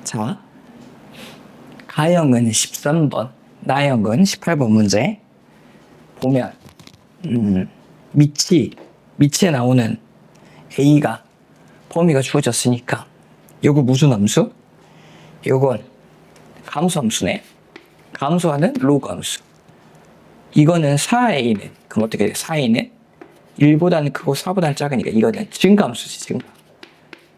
자, 가형은 13번, 나형은 18번 문제 보면 밑에 나오는 A가 범위가 주어졌으니까 요거 무슨 함수? 요건 감소 함수네. 감소하는 로그 함수. 이거는 4A는 그럼 어떻게 돼? 4A는 1보다는 크고 4보다는 작으니까 이거는 증가 함수지, 증가.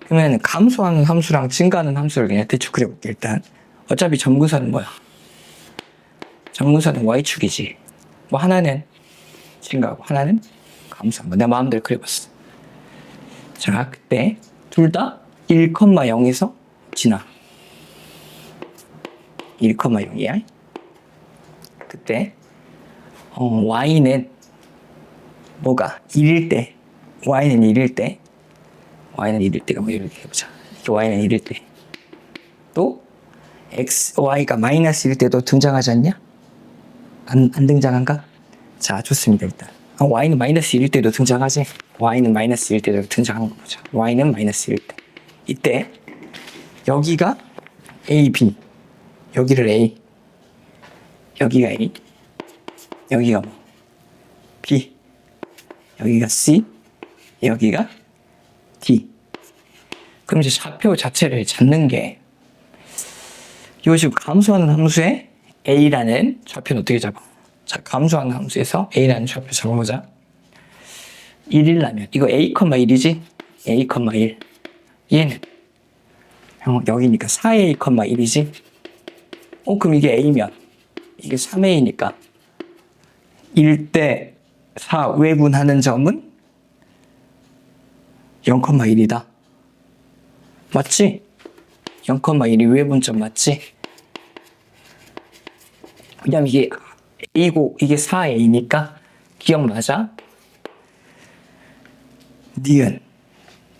그러면 감소하는 함수랑 증가하는 함수를 그냥 대충 그려볼게. 일단 어차피 점근선은 뭐야? 점근선은 y축이지. 뭐 하나는 증가하고 하나는 감소한 거. 내가 마음대로 그려봤어. 자, 그때 둘 다 1,0에서 지나. 1,0이야. 그때 y는 뭐가 1일 때, y는 1일 때, y는 1일 때가 뭐 이렇게 해보자. y는 1일 때. 또 y가 마이너스 1일 때도 등장하지 않냐? 안 등장한가? 자, 좋습니다. 일단 y는 마이너스 1일 때도 등장하지. y는 마이너스 1일 때도 등장하는 거 보자. y는 마이너스 1일 때. 이때 여기가 a, b, 여기를 a, 여기가 a, 여기가 뭐 b, 여기가 c, 여기가 d. 그럼 이제 좌표 자체를 찾는 게 요 지금 감소하는 함수에 a라는 좌표는 어떻게 잡아? 자, 감소하는 함수에서 a라는 좌표 잡아보자. 1이라면 이거 a,1이지? a,1. 얘는 여기니까 4a,1이지? 그럼 이게 a면 이게 3a니까 1대 4 외분하는 점은 0,1이다. 맞지? 0,1이 외분점 맞지? 왜냐면 이게 a고 이게 4a니까 기억나자?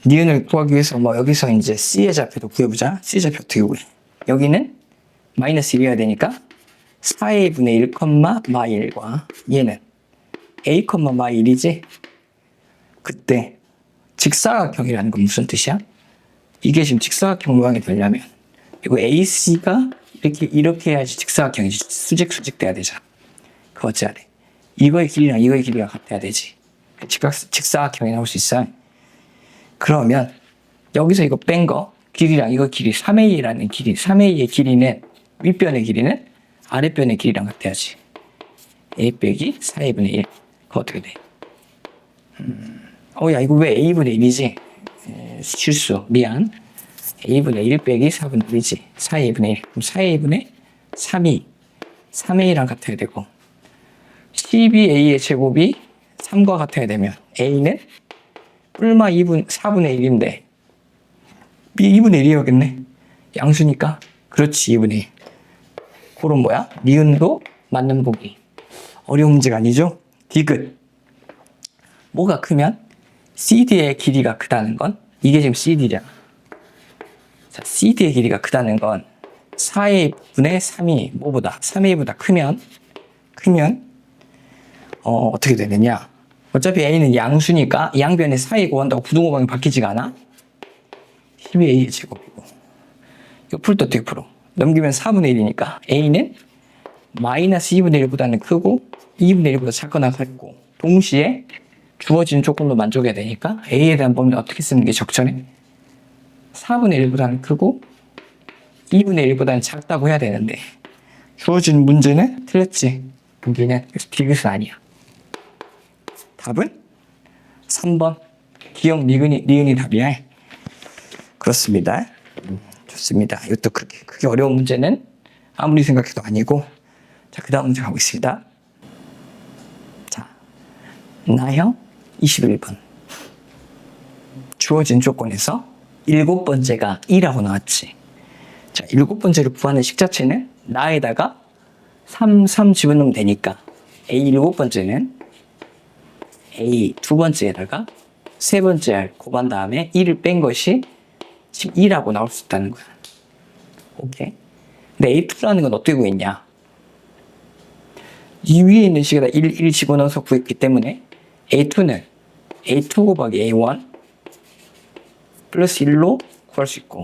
니은을 구하기 위해서 뭐 여기서 이제 c의 좌표도 구해보자. c 좌표 어떻게 구해? 여기는 마이너스 1이어야 되니까 4a분의 1, 마1과 얘는 a, 마1이지? 그때 직사각형이라는 건 무슨 뜻이야? 이게 지금 직사각형 모양이 되려면 이거 AC가 이렇게 해야지 직사각형이 수직 돼야 되잖아. 그거 어찌해야 돼? 이거의 길이랑 이거의 길이가 같아야 되지. 직사각형이 나올 수 있어. 그러면 여기서 이거 뺀 거 길이랑 이거 길이 3A라는 길이 3A의 길이는 윗변의 길이는 아랫변의 길이랑 같아야지. A 빼기 4A분의 1. 그거 어떻게 돼? 야 이거 왜 A분의 1이지? 실수. 미안. A분의 1 빼기 4분의 1이지. 4A분의 1. 그럼 4A분의 3이 3A랑 같아야 되고 12A의 제곱이 3과 같아야 되면 A는 뿔마 4분의 1인데 B 2분의 1이어야겠네. 양수니까 그렇지 2분의 1. 그럼 뭐야? 니은도 맞는 보기. 어려운 문제가 아니죠? 디귿. 뭐가 크면 CD의 길이가 크다는 건 이게 지금 CD잖아. 자, CD의 길이가 크다는 건 4A분의 3이 뭐보다 3A보다 크면 어떻게 되느냐? 어차피 A는 양수니까 양변에 4A 구한다고 부등호방이 바뀌지가 않아. 12A의 제곱이고 이거 풀 때 어떻게 풀어? 넘기면 4분의 1이니까 A는 마이너스 2분의 1보다는 크고 2분의 1보다 작거나 같고 동시에 주어진 조건도 만족해야 되니까 A에 대한 범위는 어떻게 쓰는 게 적절해? 4분의 1보다는 크고 2분의 1보다는 작다고 해야 되는데 주어진 문제는 틀렸지. 여기는 디귿은 아니야. 답은 3번 기억 니은이 답이야. 그렇습니다. 좋습니다. 이것도 그렇게 어려운 문제는 아무리 생각해도 아니고. 자, 그 다음 문제 가보겠습니다. 자, 나형 21번. 주어진 조건에서 7번째가 2라고 나왔지. 자, 7번째를 구하는 식자체는 나에다가 3 집어넣으면 되니까 A 7번째는 A 두 번째에다가 세 번째 R 곱한 다음에 1을 뺀 것이 지금 2라고 나올 수 있다는 거야. 오케이. 근데 A2라는 건 어떻게 구했냐? 이 위에 있는 식에다 1 집어넣어서 구했기 때문에 A2는 A2 곱하기 A1 플러스 1로 구할 수 있고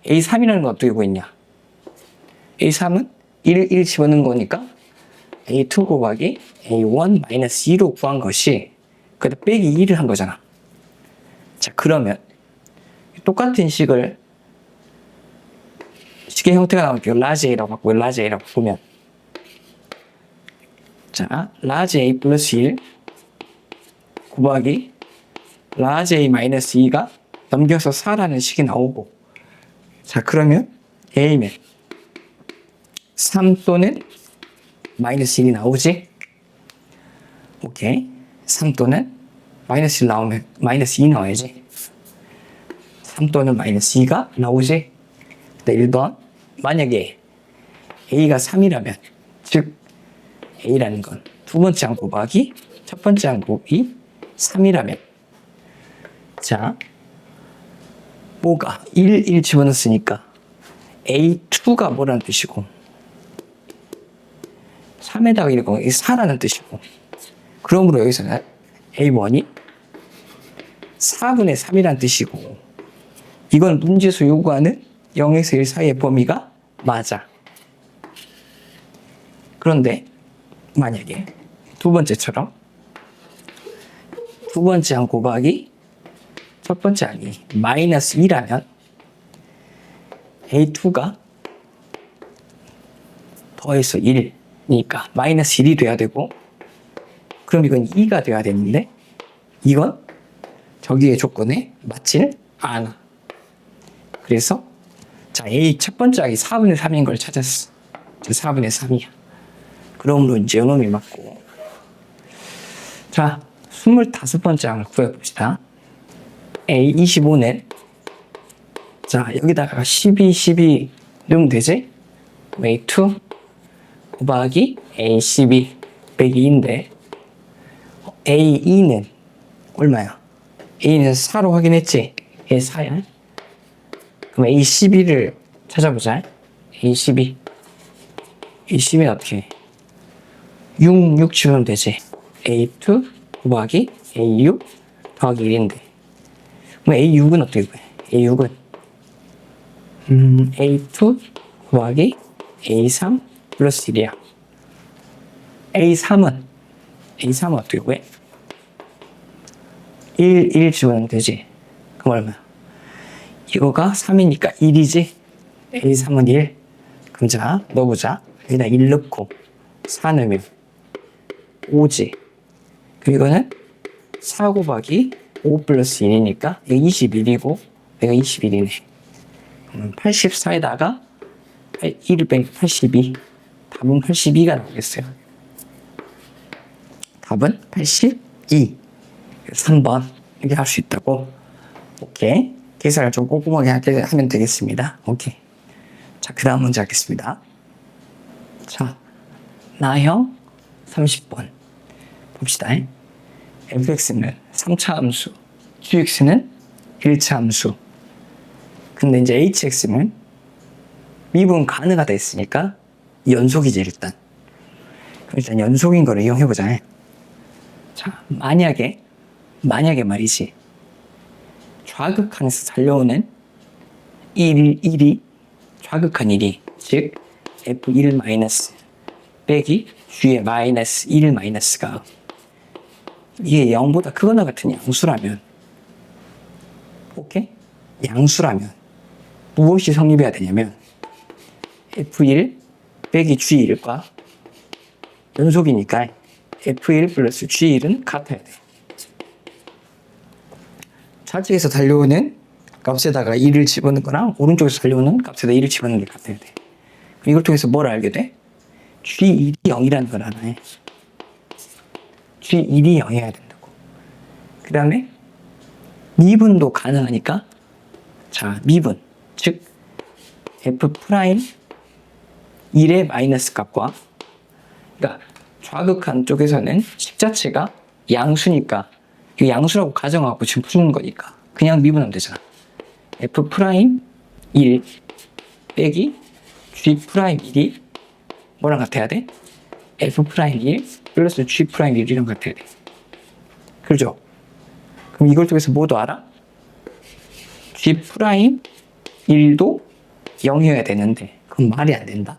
A3이라는 건 어떻게 구했냐? A3은 1 집어넣은 거니까 A2 곱하기 A1 마이너스 2로 구한 것이 그때 빼기 1을 한 거잖아. 자, 그러면 똑같은 식의 형태가 나올게요. 라지 A라고 바꾸고 라지 A라고 보면, 자, 라지 A 플러스 1 곱하기 라지 A 마이너스 2가 넘겨서 4라는 식이 나오고, 자, 그러면 A면 3 또는 마이너스 1이 나오지? 오케이. 3 또는 마이너스 1 나오면 마이너스 2 나와야지. 3 또는 마이너스 2가 나오지? 1번. 만약에 A가 3이라면, 즉 A라는 건 두 번째 항 곱하기 첫 번째 항 곱이 3이라면, 자, 뭐가 1 집어넣었으니까 A2가 뭐라는 뜻이고 3에다가 이거 4라는 뜻이고, 그러므로 여기서는 A1이 4분의 3이라는 뜻이고, 이건 문제에서 요구하는 0에서 1 사이의 범위가 맞아. 그런데 만약에 두 번째처럼 두 번째 항 곱하기 첫 번째 항이 마이너스 2라면 A2가 더해서 1이니까 마이너스 1이 돼야 되고, 그럼 이건 2가 돼야 되는데 이건 저기의 조건에 맞지는 않아. 그래서 자, A 첫 번째 항이 4분의 3인 걸 찾았어. 4분의 3이야. 그러므로 이제 요놈이 맞고. 자, 25번째 항을 구해봅시다. A25는, 자, 여기다가 12 넣으면 되지? A2 곱하기 A12 빼기 2인데, A2는 얼마야? A는 4로 확인했지? A 4야. 그럼 A12를 찾아보자. A12. A12는 어떻게 해? 6 집으면 되지. A2 곱하기 A6 더하기 1인데. 그럼 A6은 어떻게 구해? A6은 A2 곱하기 A3 플러스 1이야. A3은 어떻게 구해? 1 집어넣으면 되지. 그럼 얼마야? 이거가 3이니까 1이지? A3은 1. 그럼 자, 넣어보자. 여기다 1 넣고 4 넣으면 5지. 그럼 이거는 4 곱하기 5 플러스 1이니까 이거 21이고 내가 21이네. 그럼 84에다가 1을 빼기 82. 답은 82가 나오겠어요. 답은 82. 3번. 이렇게 할 수 있다고. 오케이. 계산을 좀 꼼꼼하게 하면 되겠습니다. 오케이. 자, 그 다음 문제 하겠습니다. 자, 나형 30번. 봅시다. fx는 3차 함수, qx는 1차 함수. 근데 이제 hx는 미분 가능하다 했으니까 연속이지, 일단. 그럼 일단 연속인 거를 이용해보자. 자, 만약에 말이지. 좌극한에서 달려오는 1이 좌극한 1이, 즉 f1 마이너스 빼기 g의 마이너스 1 마이너스가 이게 0보다 크거나 같은 양수라면, 오케이? 양수라면 무엇이 성립해야 되냐면 f1 빼기 g1과 연속이니까 f1 플러스 g1은 같아야 돼. 좌측에서 달려오는 값에다가 1을 집어넣는 거랑 오른쪽에서 달려오는 값에다 1을 집어넣는 게 같아야 돼. 이걸 통해서 뭘 알게 돼? G1이 0이라는 걸 알아야. G1이 0이어야 된다고. 그 다음에 미분도 가능하니까, 자, 미분, 즉 F'1의 마이너스 값과, 그러니까 좌극한 쪽에서는 식 자체가 양수니까, 이거 양수라고 가정하고 지금 푸는 거니까 그냥 미분하면 되잖아. F'1 빼기 G'1이 뭐랑 같아야 돼? F'1 플러스 G'1이랑 같아야 돼. 그렇죠? 그럼 이걸 통해서 뭐도 알아? G'1도 0이어야 되는데 그건 말이 안 된다.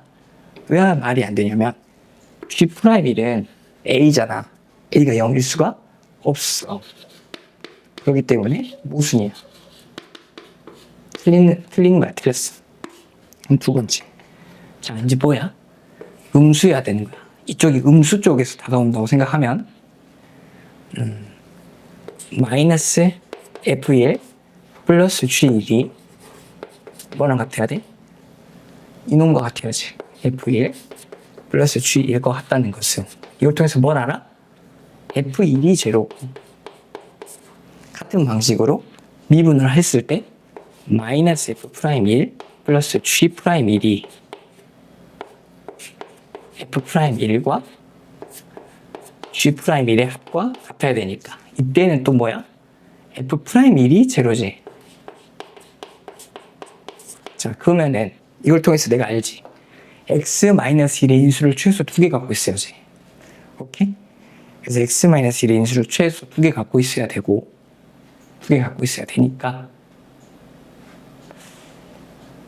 왜 말이 안 되냐면 G'1은 A잖아. A가 0일 수가 없어. 그렇기 때문에 모순이야. 틀린 거야. 틀렸어. 그럼 두 번째. 자, 이제 뭐야? 음수여야 되는 거야. 이쪽이 음수 쪽에서 다가온다고 생각하면 마이너스 F1 플러스 G1이 뭐랑 같아야 돼? 이놈과 같아야지. F1 플러스 G1과 같다는 것은 이걸 통해서 뭘 알아? F1이 제로고 같은 방식으로 미분을 했을 때 마이너스 F'1 플러스 G'1이 F'1과 G'1의 합과 같아야 되니까 이때는 또 뭐야? F'1이 제로지. 자, 그러면은 이걸 통해서 내가 알지. X-1의 인수를 최소 2개 갖고 있어야지. 오케이? 그래서 X-1의 인수를 최소 2개 갖고 있어야 되고 2개 갖고 있어야 되니까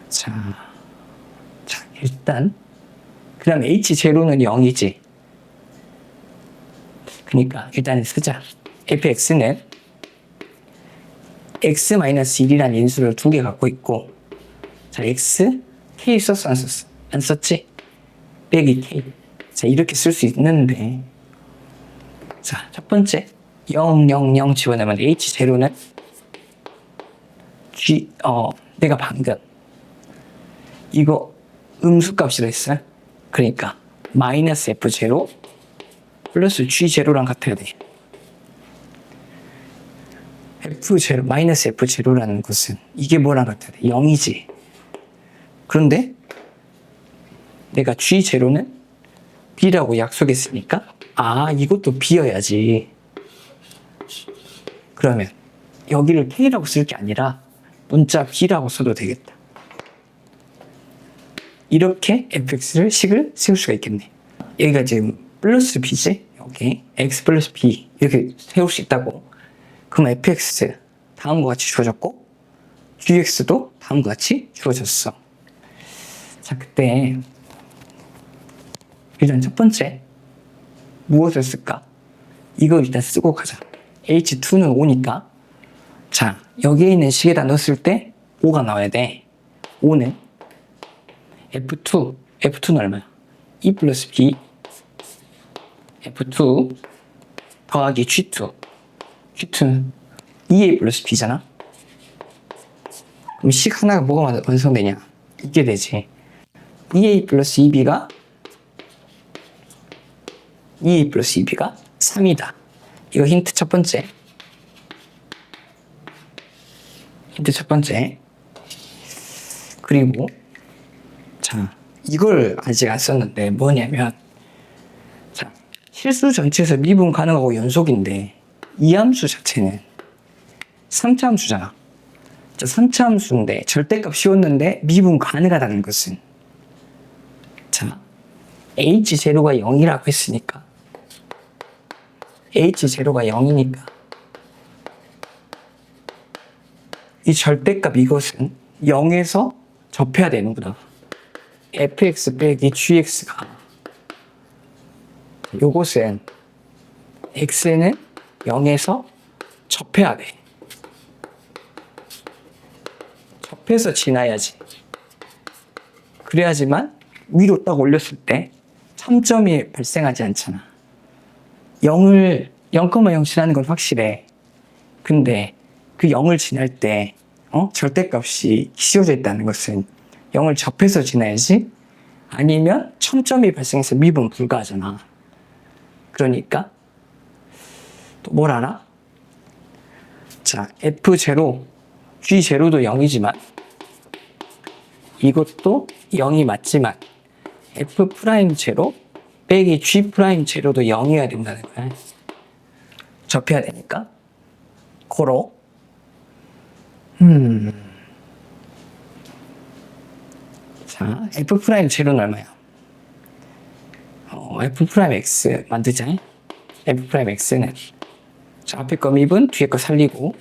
자 일단 그 다음 H0는 0이지. 그러니까 일단 쓰자. fx는 x-1이라는 인수를 2개 갖고 있고 자 x, k 썼어 안 썼어? 안 썼지? 빼기 k. 자 이렇게 쓸 수 있는데 자 첫 번째 0, 0, 0 집어넣으면 h0는 내가 방금 이거 음수값이라 했어요. 그러니까 마이너스 f0 플러스 g0랑 같아야 돼. f0 마이너스 f0라는 것은 이게 뭐랑 같아야 돼? 0이지. 그런데 내가 g0는 b라고 약속했으니까 이것도 b여야지. 그러면 여기를 k라고 쓸 게 아니라 문자 b라고 써도 되겠다. 이렇게 fx를 식을 세울 수가 있겠네. 여기가 지금 플러스 b지? 여기 x 플러스 b 이렇게 세울 수 있다고. 그럼 fx 다음과 같이 주어졌고 gx도 다음과 같이 주어졌어. 자 그때 일단 첫 번째 무엇을 쓸까? 이거 일단 쓰고 가자. h2는 5니까 자 여기에 있는 식에다 넣었을 때 5가 나와야 돼. 5는 F2는 얼마야? 2 플러스 B F2 더하기 G2는 2A 플러스 B잖아? 그럼 식 하나가 뭐가 완성되냐? 이게 되지. 2A 플러스 2B가 2A 플러스 2B가 3이다. 이거 힌트 첫 번째. 그리고 자 이걸 아직 안 썼는데 뭐냐면 자 실수 전체에서 미분 가능하고 연속인데 이 함수 자체는 3차 함수잖아. 자 3차 함수인데 절대값 씌웠는데 미분 가능하다는 것은 자 h0가 0이라고 했으니까 h0가 0이니까 이 절대값 이것은 0에서 접해야 되는구나. fx 빼기 gx가 요것은 x는 0에서 접해야 돼. 접해서 지나야지. 그래야지만 위로 딱 올렸을 때 참점이 발생하지 않잖아. 0,0 지나는 건 확실해. 근데 그 0을 지날 때 절대값이 씌워져 있다는 것은 0을 접해서 지나야지 아니면 첨점이 발생해서 미분 불가하잖아. 그러니까 또 뭘 알아? 자 F0, G0도 0이지만 이것도 0이 맞지만 F'0 빼기 G'0도 0이어야 된다는 거야. 접해야 되니까 고로 자, F'0는 얼마야? F'X 만들자. F'X는 자, 앞에 거 미분, 뒤에 거 살리고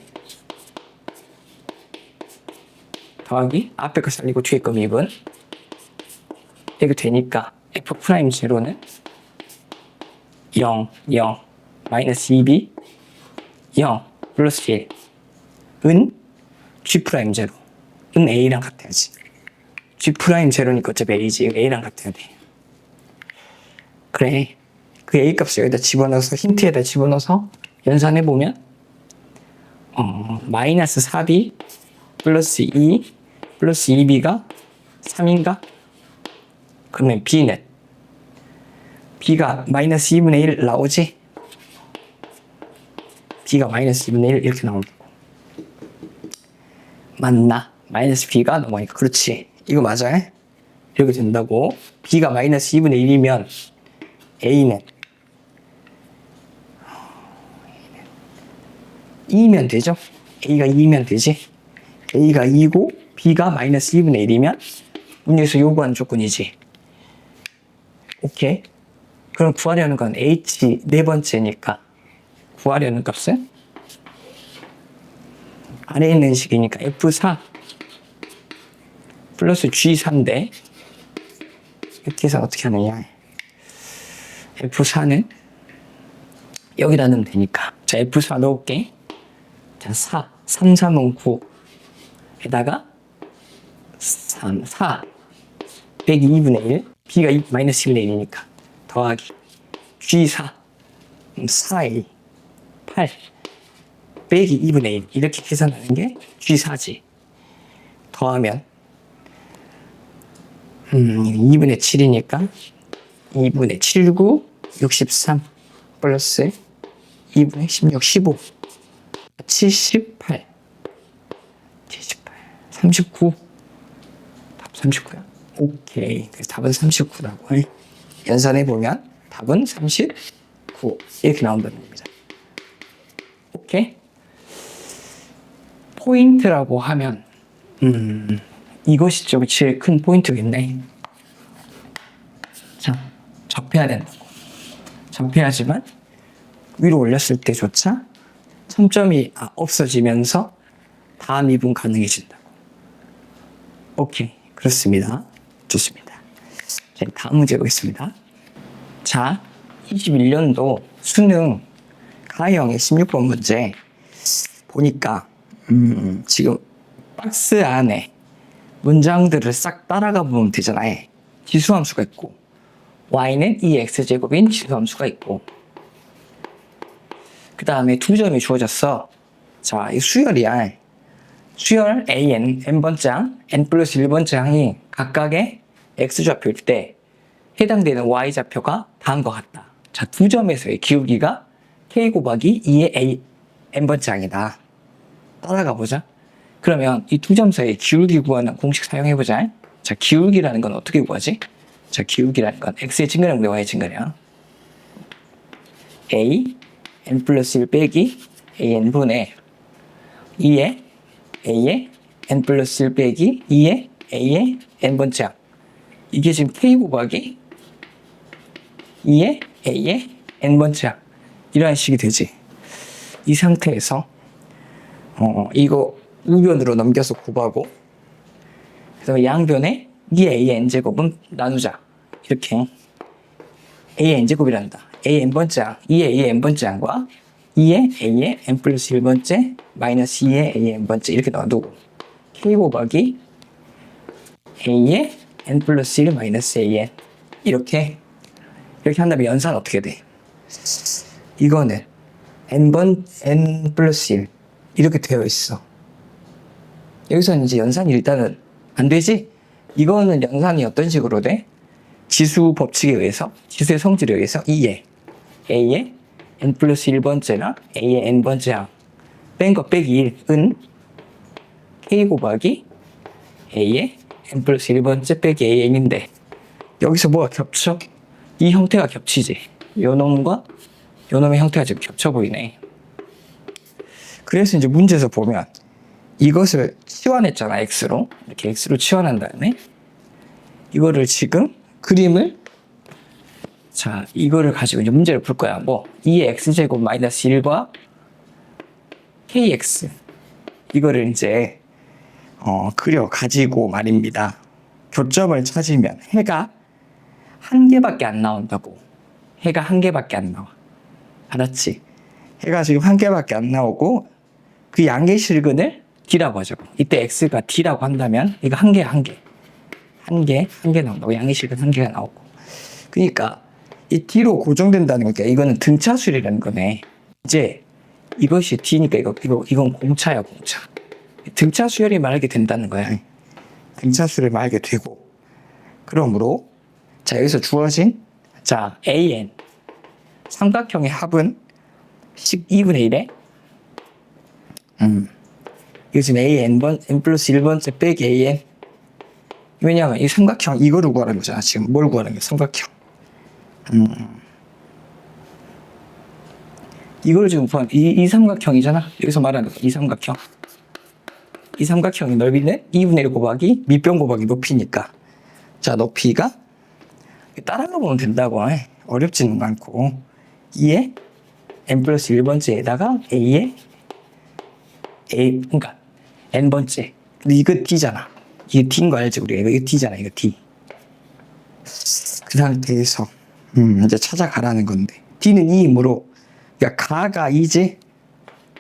더하기 앞에 거 살리고 뒤에 거 미분 이렇게 되니까 F'0는 0, 0, 마이너스 2b 0 플러스 1 은 G'0 은 A랑 같아야지. G'0니까 어차피 A지. A랑 같아야 돼. 그래. 그 A 값을 여기다 집어넣어서 힌트에다 집어넣어서 연산해보면 마이너스 4b 플러스 2 플러스 2b가 3인가? 그러면 B는 B가 마이너스 2분의 1 나오지? B가 마이너스 2분의 1 이렇게 나온다고. 맞나? 마이너스 B가 넘어가니까. 그렇지. 이거 맞아? 이렇게 된다고. B가 마이너스 2분의 1이면 A는 2면 되죠? A가 2면 되지? A가 2고 B가 마이너스 2분의 1이면 문제에서 요구하는 조건이지. 오케이. 그럼 구하려는 건 H 네 번째니까 구하려는 값은 아래에 있는 식이니까 F4 플러스 G4인데 이렇게 해서 어떻게 하느냐. F4는 여기다 넣으면 되니까. 자, F4 넣을게. 자, 4. 3, 3은 9. 에다가 3, 4. 빼기 2분의 1. B가 마이너스 1분의 1이니까. 더하기. G4. 4A. 8. 빼기 2분의 1. 이렇게 계산하는 게 G4지. 더하면 2분의 7이니까 2분의 7, 9, 63 플러스 2분의 16, 15 78 39 답 39야. 오케이. 그래서 답은 39라고 연산해보면 답은 39 이렇게 나온다는 겁니다. 오케이. 포인트라고 하면 이것이 좀 제일 큰 포인트겠네. 자, 접해야 된다고. 접해야지만 위로 올렸을 때조차 청점이 없어지면서 다음 미분 가능해진다고. 오케이. 그렇습니다. 좋습니다. 자, 다음 문제 보겠습니다. 자, 21년도 수능 가형의 16번 문제 보니까 지금 박스 안에 문장들을 싹 따라가 보면 되잖아요. 지수함수가 있고 y는 2x제곱인 지수함수가 있고 그 다음에 두 점이 주어졌어. 자, 이 수열이야. 수열 an, n번째 항, n 플러스 1번째 항이 각각의 x좌표일 때 해당되는 y좌표가 다음과 같다. 자, 두 점에서의 기울기가 k 곱하기 2의 a, n번째 항이다. 따라가 보자. 그러면 이 두 점 사이의 기울기 구하는 공식 사용해보자. 자, 기울기라는 건 어떻게 구하지? 자, 기울기라는 건 x의 증가량분의 y의 증가량. a, n 플러스 1 빼기 an분의 2의 a의 n 플러스 1 빼기 2의 a의 n번째 항. 이게 지금 k 곱하기 2의 a의 n번째 항. 이러한 식이 되지. 이 상태에서 이거 우변으로 넘겨서 곱하고 그 다음에 양변에 2의 a의 n제곱은 나누자. 이렇게 a의 n제곱이란다. a의 n번째 항, 2의 a의 n번째 항과 2의 a의 n 플러스 1번째 마이너스 2의 a의 n번째 이렇게 놔두고 k 곱하기 a의 n 플러스 1 마이너스 an 이렇게 한다면 연산 어떻게 돼? 이거는 n 플러스 1 이렇게 되어 있어. 여기서는 이제 연산이 일단은 안 되지? 이거는 연산이 어떤 식으로 돼? 지수 법칙에 의해서, 지수의 성질에 의해서 2의 a의 n 플러스 1번째나 a의 n번째 항 뺀 거 빼기 1은 k 곱하기 a의 n 플러스 1번째 빼기 an인데 여기서 뭐가 겹쳐? 이 형태가 겹치지. 요 놈과 요 놈의 형태가 지금 겹쳐 보이네. 그래서 이제 문제에서 보면 이것을 치환했잖아. x로. 이렇게 x로 치환한 다음에 이거를 지금 그림을 자, 이거를 가지고 이제 문제를 풀 거야. 뭐 2의 x제곱 마이너스 1과 kx 이거를 이제 그려가지고 말입니다. 교점을 찾으면 해가 한 개밖에 안 나온다고. 해가 한 개밖에 안 나와. 알았지? 해가 지금 한 개밖에 안 나오고 그 양계실근을 D라고 하죠. 이때 X가 D라고 한다면 이거 한 개 나온다고. 양계실근 한 개가 나오고. 그러니까 이 D로 고정된다는 거니까 이거는 등차수열이라는 거네. 이제 이것이 D니까 이건 공차야, 공차. 등차수열이 말하게 된다는 거야. 등차수열이 말하게 되고. 그러므로 자, 여기서 주어진 자, AN 삼각형의 합은 2분의 1에 이거 지금 AN N 플러스 1번째 빼기 AN. 왜냐하면 이 삼각형 이거를 구하는 거잖아. 지금 뭘 구하는 거야? 삼각형. 이걸 지금 구하는 이 삼각형이잖아. 여기서 말하는 거. 이 삼각형. 이 삼각형의 넓이는 2분의 1 곱하기 밑변 곱하기 높이니까. 자, 높이가 따라가 보면 된다고. 어렵지는 않고 2에 n 플러스 1번째에다가 a에 그러니까 n번째. 근데 이거 d잖아. 이게 d인 거 알지? 우리가 이거 d잖아. 이거 d. 그 상태에서 이제 찾아가라는 건데 d는 2이므로 그러니까 가가 2지.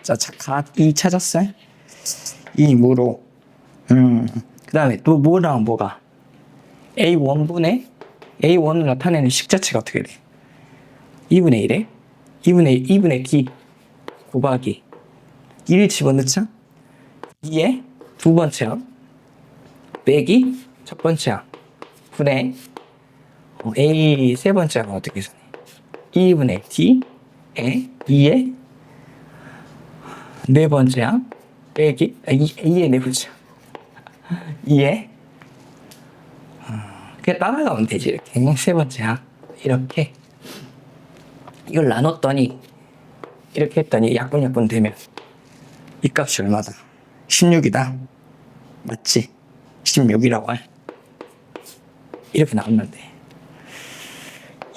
자, 가 2 찾았어요? 2이므로 그 다음에 또 뭐랑 뭐가 A1을 나타내는 식 자체가 어떻게 돼? 2분의 1에 2분의 D 곱하기 1을 집어넣자. 2에 두 번째 항 빼기 첫 번째 항 분의 A 세 번째 항은 어떻게 써내? 2분의 D에 2에 네 번째 항 빼기 2에 네 번째 항 2에 그냥 따라가면 되지. 이렇게 세 번째 항 이렇게 이걸 나눴더니 이렇게 했더니 약분 되면 이 값이 얼마다? 16이다. 맞지? 16이라고 해. 이렇게 나왔는데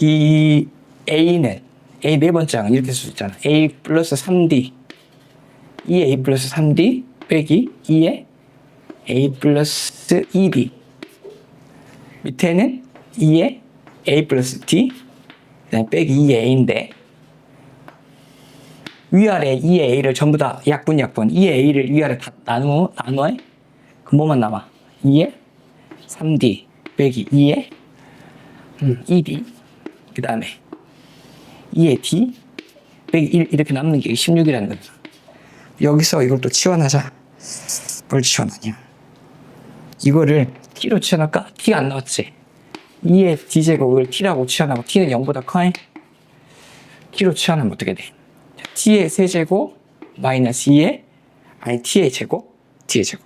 이 A는 A 네 번째 항은 이렇게 쓸 수 있잖아. A 플러스 3D 2A 플러스 3D 빼기 2에 A 플러스 2D 밑에는 2에 A 플러스 D 그다음에 빼기 2의 A인데 위아래 2의 A를 전부 다 약분 2의 A를 위아래 다 나누어 그럼 뭐만 남아? 2의 3D 빼기 2의 2D 그 다음에 2의 D 빼기 1 이렇게 남는 게 16이라는 거죠. 여기서 이걸 또 치환하자. 뭘 치환하냐? 이거를 T로 치환할까? T가 안 나왔지? 2의 D제곱을 T라고 치환하고 T는 0보다 커. T로 치환하면 어떻게 돼? T의 세제곱 마이너스 2의 T의 제곱 T의 제곱.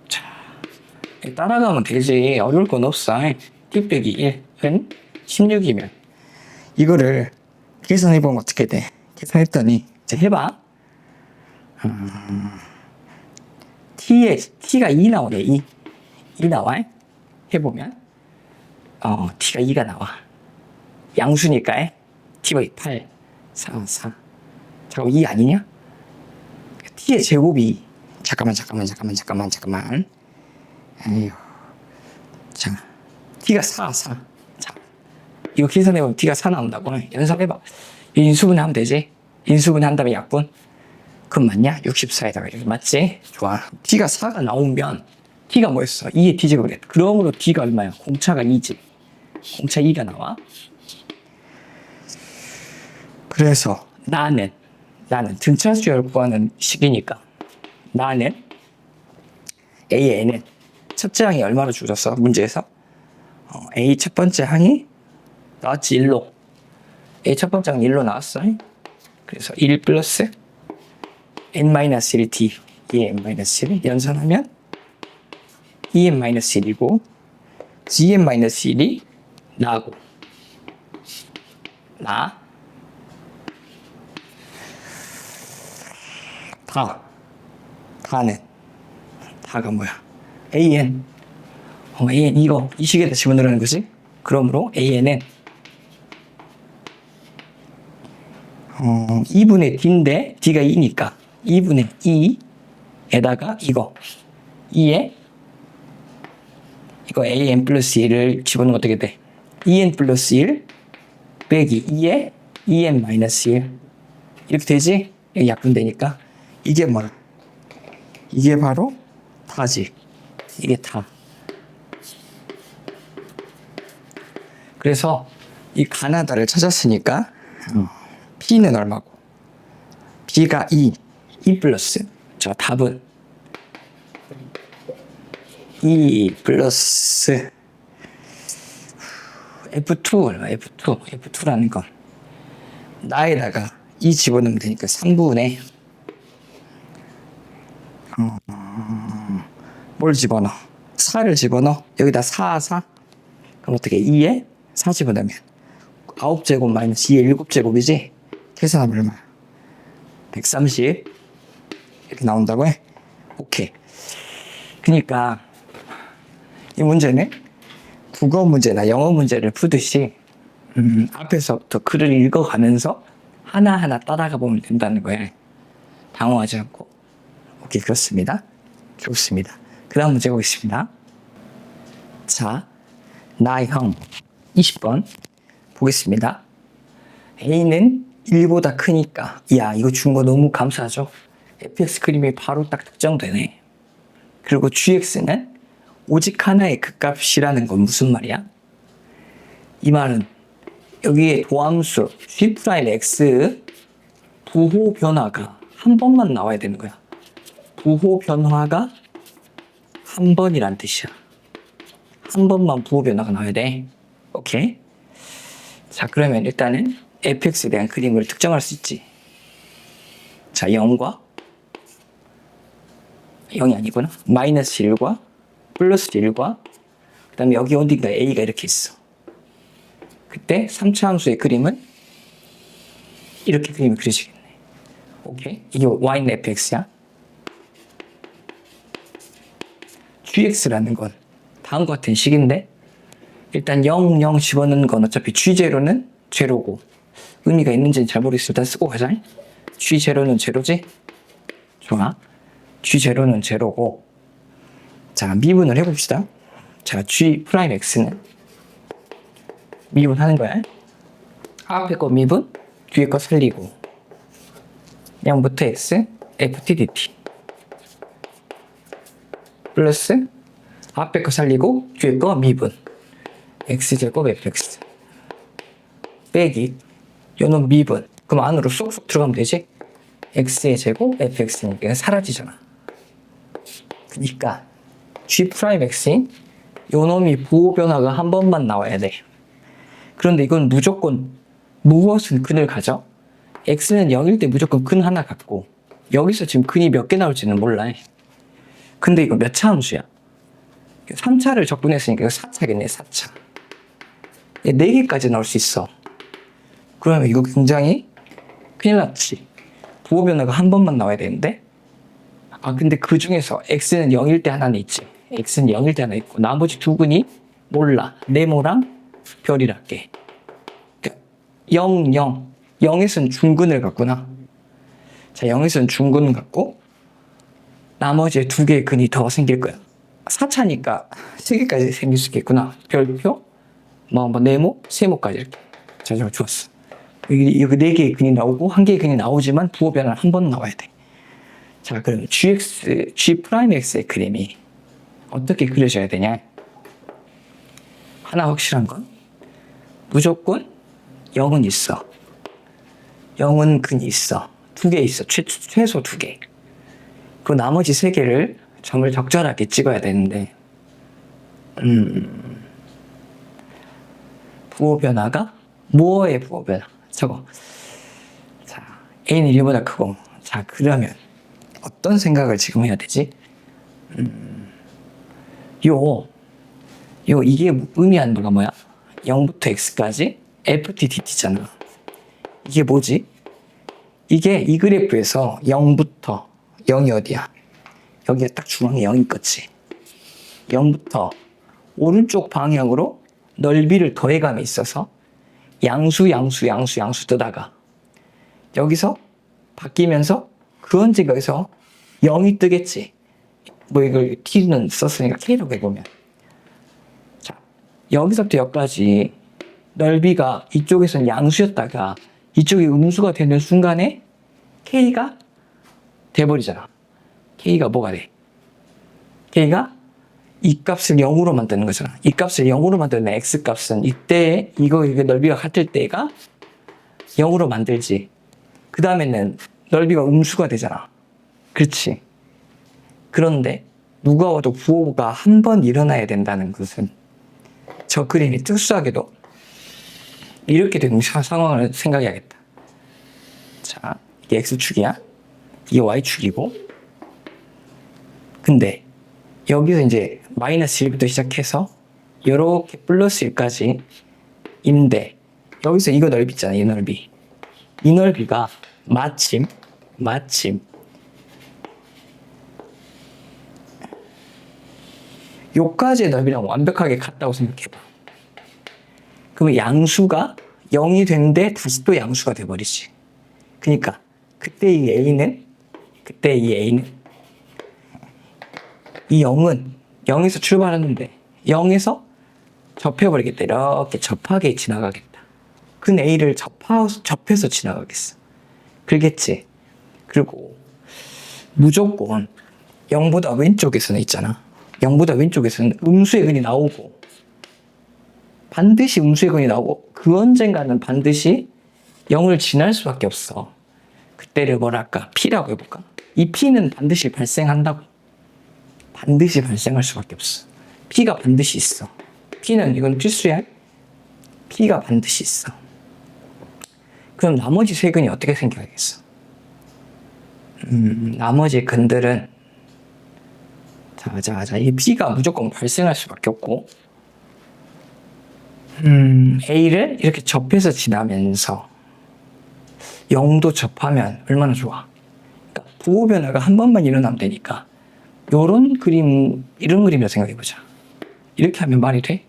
자, 따라가면 되지. 어려울 건 없어. T 빼기 1은 16이면 이거를 계산해보면 어떻게 돼? 계산했더니 이제 해봐. T가 2 나오네. 2 나와. 해보면 T가 2가 나와. 양수니까 T가 8, 4, 4. 잠깐만 2 아니냐? T의 제곱이 잠깐만. 에휴. 자, T가 4. 자, 이거 계산해보면 T가 4 나온다고. 연습해봐. 인수분해하면 되지. 인수분해한 다음에 약분. 그럼 맞냐? 64에다가 이렇게 맞지? 좋아. T가 4가 나오면 T가 뭐였어? 2의 T제곱을 했다. 그러므로 T가 얼마야? 공차가 2지. 공차 2가 나와. 그래서 나는 등차수열 구하는 식이니까 나는 A에는 첫째 항이 얼마로 주어졌어? 문제에서 A 첫 번째 항이 나왔지 1로. A 첫 번째 항이 1로 나왔어. 그래서 1 플러스 n-1 D 2n-1 연산하면 2n-1이고 gn-1이 나고 다가 뭐야? AN AN 이거 이 식에다 집어넣으라는 거지? 그러므로 AN은 2분의 D인데 D가 2니까 2분의 2 에다가 이거 2에 이거 an 플러스 1을 집어넣으면 어떻게 돼? 2n 플러스 1 빼기 2에 2n 마이너스 1 이렇게 되지? 여기 약분되니까 이게 뭐야? 이게 바로 다지. 이게 다. 그래서 이 가나다를 찾았으니까 P는 얼마고? B가 2 플러스 저 답은 2 플러스 F2 얼마? F2라는 건 나에다가 2 집어넣으면 되니까 3분의 뭘 집어넣어? 4를 집어넣어? 여기다 4, 4 그럼 어떻게 2에 4 집어넣으면 9제곱 마이너스 2의 7제곱이지? 계산하면 얼마야? 130 이렇게 나온다고 해? 오케이. 그러니까 이 문제는 국어 문제나 영어 문제를 푸듯이 앞에서부터 글을 읽어가면서 하나하나 따라가 보면 된다는 거예요. 당황하지 않고. 오케이, 그렇습니다. 좋습니다. 그 다음 문제 보겠습니다. 자, 나형 20번 보겠습니다. A는 1보다 크니까 야 이거 준 거 너무 감사하죠. fx 그림이 바로 딱 특정되네. 그리고 gx는 오직 하나의 극값이라는 건 무슨 말이야? 이 말은 여기에 도함수 g'(x) 부호 변화가 한 번만 나와야 되는 거야. 부호 변화가 한 번이란 뜻이야. 한 번만 부호 변화가 나와야 돼. 오케이? 자, 그러면 일단은 fx에 대한 그림을 특정할 수 있지. 자, 0과 0이 아니구나. 마이너스 1과 플러스 1과 그 다음에 여기 어딘가 a가 이렇게 있어. 그때 3차 함수의 그림은 이렇게 그림이 그려지겠네. 오케이? 이게 y는 fx야. gx라는 건 다음과 같은 식인데 일단 0, 0 집어넣는 건 어차피 g0는 제로고 의미가 있는지는 잘 모르겠어. 일단 쓰고 가자. g0는 제로지? 좋아. g0는 제로고 자, 미분을 해봅시다. 자, g'x는 미분하는 거야. 앞에 거 미분, 뒤에 거 살리고 0부터 x, ft dt 플러스 앞에 거 살리고 뒤에 거 미분 x제곱 fx 빼기 요놈 미분 그럼 안으로 쏙쏙 들어가면 되지? x의 제곱 fx니까 사라지잖아. 그러니까 g'x인 요놈이 부호 변화가 한 번만 나와야 돼. 그런데 이건 무조건 무엇은 근을 가져? x는 0일 때 무조건 근 하나 갖고 여기서 지금 근이 몇 개 나올지는 몰라. 근데 이거 몇 차 함수야? 3차를 적분했으니까 이거 4차겠네. 4차 4개까지 나올 수 있어. 그러면 이거 굉장히 큰일 났지. 부호 변화가 한 번만 나와야 되는데 아 근데 그 중에서 x는 0일 때 하나는 있지. x는 0일 때 하나 있고 나머지 두 근이 몰라. 네모랑 별이랄게. 0, 0 0에서는 중근을 갖구나. 자, 0에서는 중근을 갖고 나머지 두 개의 근이 더 생길 거야. 4차니까 3개까지 생길 수 있겠구나. 별표 뭐 네모, 세모까지 이렇게. 자, 좋았어. 여기 4개의 근이 나오고 1개의 근이 나오지만 부호 변화는 한 번 나와야 돼. 자, 그럼 g'x의 그림이 어떻게 그려져야 되냐? 하나 확실한 건 무조건 0은 있어. 0은 근이 있어. 2개 있어. 최소 2개. 그 나머지 3개를 점을 적절하게 찍어야 되는데 부호 변화가 뭐의 부호 변화? 저거. 자, a는 1보다 크고 자, 그러면 어떤 생각을 지금 해야 되지? 이게 의미하는 바가 뭐야? 0부터 x까지 ft dt잖아. 이게 뭐지? 이게 이 그래프에서 0부터 0이 어디야? 여기가 딱 중앙에 0이 있겠지. 0부터 오른쪽 방향으로 넓이를 더해감에 있어서 양수 뜨다가 여기서 바뀌면서 그 언젠가 여기서 0이 뜨겠지. 뭐 이걸 t는 썼으니까 k라고 해보면. 자, 여기서부터 여기까지 넓이가 이쪽에서는 양수였다가 이쪽이 음수가 되는 순간에 k가 돼버리잖아. k가 뭐가 돼? k가 이 값을 0으로 만드는 거잖아. 이 값을 0으로 만드는 x 값은 이때 이거 넓이가 같을 때가 0으로 만들지. 그 다음에는 넓이가 음수가 되잖아. 그렇지. 그런데 누가 와도 부호가 한 번 일어나야 된다는 것은 저 그림이 특수하게도 이렇게 되는 상황을 생각해야겠다. 자, 이게 x축이야. 이게 y축이고. 근데 여기서 이제 마이너스 1부터 시작해서 이렇게 플러스 1까지 인데 여기서 이거 넓이 있잖아. 이 넓이. 이 넓이가 마침 요까지의 넓이랑 완벽하게 같다고 생각해봐. 그러면 양수가 0이 되는데 다시 또 양수가 돼버리지. 그러니까 그때 이 a는 이 0은 0에서 출발하는데 0에서 접해버리겠다. 이렇게 접하게 지나가겠다. 그 a를 접해서 지나가겠어. 그러겠지. 그리고 무조건 0보다 왼쪽에서는 있잖아. 0보다 왼쪽에서는 음수의 근이 나오고 반드시 음수의 근이 나오고 그 언젠가는 반드시 0을 지날 수밖에 없어. 그때를 뭐랄까? P라고 해볼까? 이 P는 반드시 발생한다고. 반드시 발생할 수밖에 없어. P가 반드시 있어. P는 이건 필수야. P가 반드시 있어. 그럼 나머지 세 근이 어떻게 생겨야겠어? 나머지 근들은 자, 이 P가 무조건 발생할 수밖에 없고 A를 이렇게 접해서 지나면서 0도 접하면 얼마나 좋아. 그러니까 부호 변화가 한 번만 일어나면 되니까 이런 그림이라고 생각해보자. 이렇게 하면 말이 돼?